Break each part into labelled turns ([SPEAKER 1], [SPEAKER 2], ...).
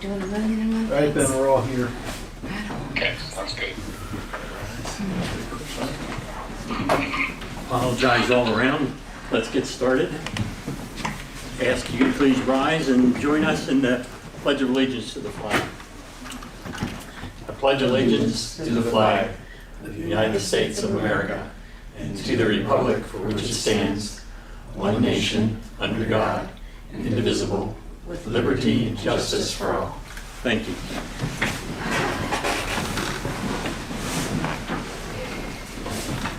[SPEAKER 1] You're doing a million and one
[SPEAKER 2] All right, then
[SPEAKER 1] things.
[SPEAKER 2] we're all here.
[SPEAKER 3] Okay, sounds good.
[SPEAKER 4] Apologize all around. Let's get started. Ask you to please rise and join us in the Pledge of Allegiance to the flag. I pledge allegiance to the flag of the United States of America and to the republic for which it stands, one nation, under God, indivisible, with liberty and justice for all. Thank you.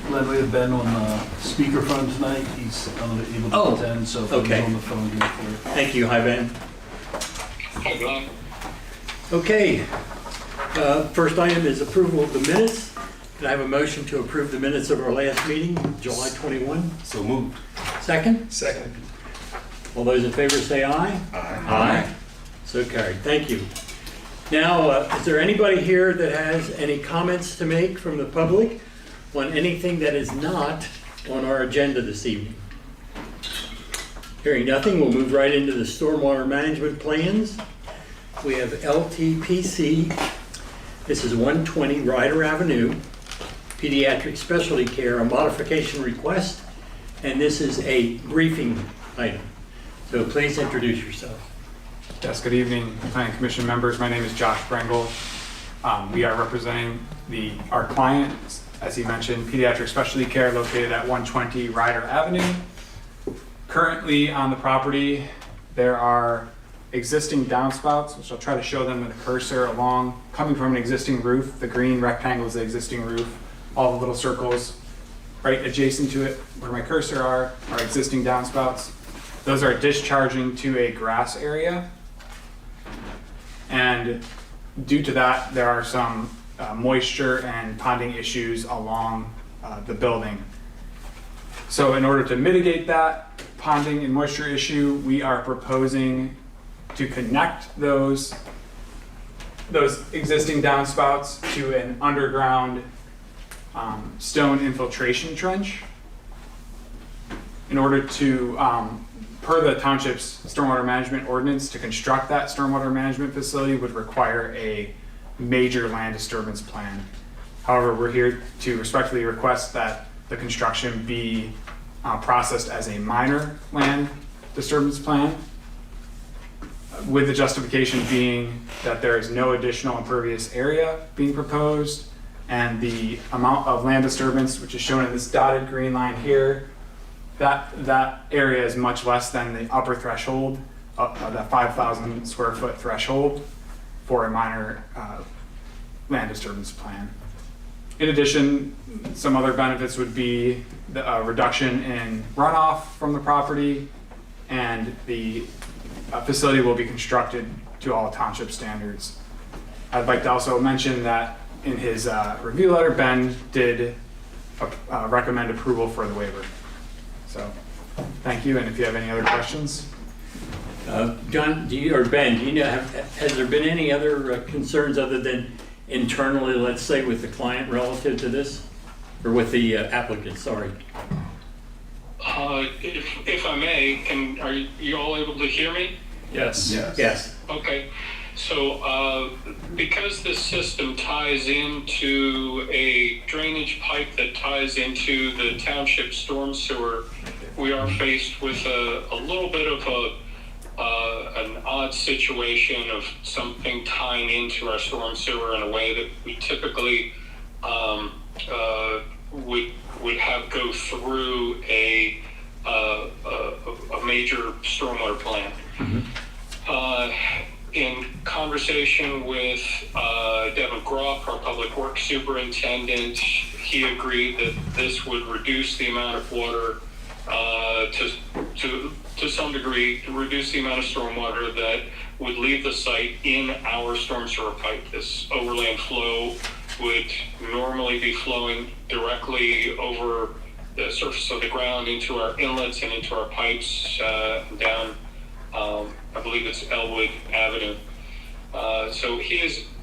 [SPEAKER 2] Glad we have Ben on speakerphone tonight. He's unable to attend, so
[SPEAKER 4] okay.
[SPEAKER 2] he's on the phone here for you.
[SPEAKER 4] Thank you. Hi, Ben.
[SPEAKER 3] Hi, Glenn.
[SPEAKER 4] Okay. First item is approval of the minutes. Can I have a motion to approve the minutes of our last meeting, July 21?
[SPEAKER 5] So moved.
[SPEAKER 4] Second?
[SPEAKER 5] Second.
[SPEAKER 4] All those in favor say aye. Aye. So carried. Thank you. Now, is there anybody here that has any comments to make from the public on anything that is not on our agenda this evening? Hearing nothing, we'll move right into the stormwater management plans. We have LTPC. This is 120 Ryder Avenue, pediatric specialty care, a modification request, and this is a briefing item. So please introduce yourself.
[SPEAKER 6] Yes, good evening, Planning Commission members. My name is Josh Brengel. We are representing our client, as he mentioned, pediatric specialty care located at 120 Ryder Avenue. Currently on the property, there are existing downspouts, which I'll try to show them with a cursor along, coming from an existing roof. The green rectangle is the existing roof. All the little circles right adjacent to it, where my cursor are existing downspouts. Those are discharging to a grass area. And due to that, there are some moisture and ponding issues along the building. So in order to mitigate that ponding and moisture issue, we are proposing to connect those existing downspouts to an underground stone infiltration trench. In order to, per the township's stormwater management ordinance, to construct that stormwater management facility would require a major land disturbance plan. However, we're here to respectfully request that the construction be processed as a minor land disturbance plan, with the justification being that there is no additional impervious area being proposed, and the amount of land disturbance, which is shown in this dotted green line here, that area is much less than the upper threshold, that 5,000 square foot threshold for a minor land disturbance plan. In addition, some other benefits would be the reduction in runoff from the property, and the facility will be constructed to all township standards. I'd like to also mention that in his review letter, Ben did recommend approval for the waiver. So, thank you, and if you have any other questions.
[SPEAKER 4] John, Ben, do you know, has there been any other concerns other than internally, let's say, with the client relative to this? Or with the applicant, sorry.
[SPEAKER 3] If I may, are you all able to hear me?
[SPEAKER 4] Yes.
[SPEAKER 2] Yes.
[SPEAKER 4] Yes.
[SPEAKER 3] Okay. So because this system ties into a drainage pipe that ties into the township storm sewer, we are faced with a little bit of an odd situation of something tying into our storm sewer in a way that we typically would have go through a major stormwater plan. Mm-hmm. In conversation with Devin Groff, our public works superintendent, he agreed that this would reduce the amount of water to some degree, to reduce the amount of stormwater that would leave the site in our storm sewer pipe. This overland flow would normally be flowing directly over the surface of the ground into our inlets and into our pipes down, I believe it's Elwood Avenue. So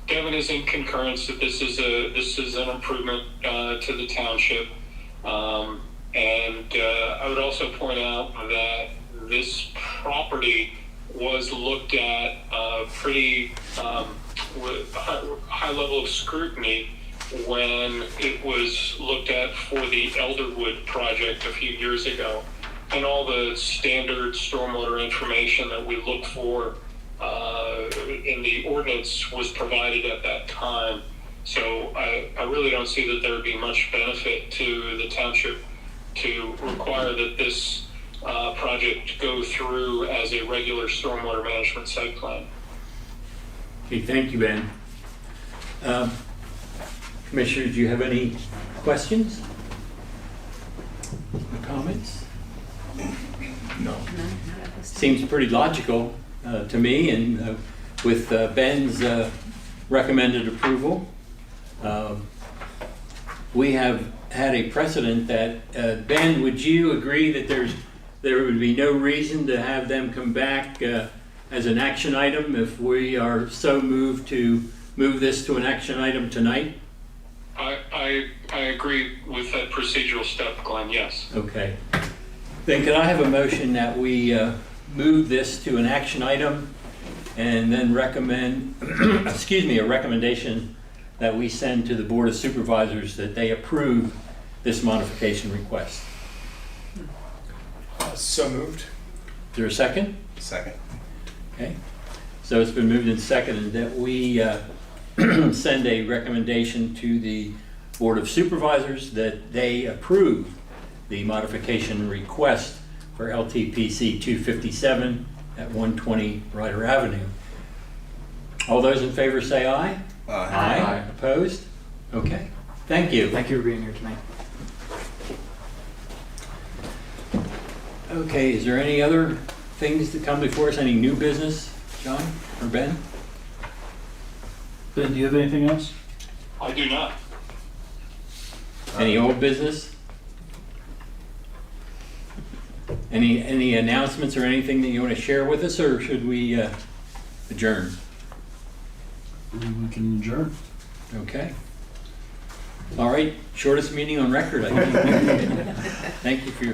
[SPEAKER 3] Devin is in concurrence that this is an improvement to the township. And I would also point out that this property was looked at pretty with a high level of scrutiny when it was looked at for the Elderwood project a few years ago. And all the standard stormwater information that we look for in the ordinance was provided at that time. So I really don't see that there would be much benefit to the township to require that this project go through as a regular stormwater management site plan.
[SPEAKER 4] Okay, thank you, Ben. Commissioners, do you have any questions or comments? No. Seems pretty logical to me, and with Ben's recommended approval, we have had a precedent that, Ben, would you agree that there would be no reason to have them come back as an action item if we are so moved to move this to an action item tonight?
[SPEAKER 3] I agree with that procedural step, Glenn, yes.
[SPEAKER 4] Okay. Then could I have a motion that we move this to an action item and then recommend, excuse me, a recommendation that we send to the Board of Supervisors that they approve this modification request?
[SPEAKER 6] So moved.
[SPEAKER 4] Is there a second?
[SPEAKER 1] Second.
[SPEAKER 4] Okay. So it's been moved and seconded that we send a recommendation to the Board of Supervisors that they approve the modification request for LTPC 257 at 120 Ryder Avenue. All those in favor say aye.
[SPEAKER 6] Aye.
[SPEAKER 4] Opposed? Okay. Thank you.
[SPEAKER 6] Thank you for being here tonight.
[SPEAKER 4] Okay, is there any other things that come before us? Any new business, John or Ben?
[SPEAKER 2] Ben, do you have anything else?
[SPEAKER 3] I do not.
[SPEAKER 4] Any old business? Any announcements or anything that you want to share with us, or should we adjourn?
[SPEAKER 2] We can adjourn.
[SPEAKER 4] Okay. All right, shortest meeting on record, I think. Thank you for your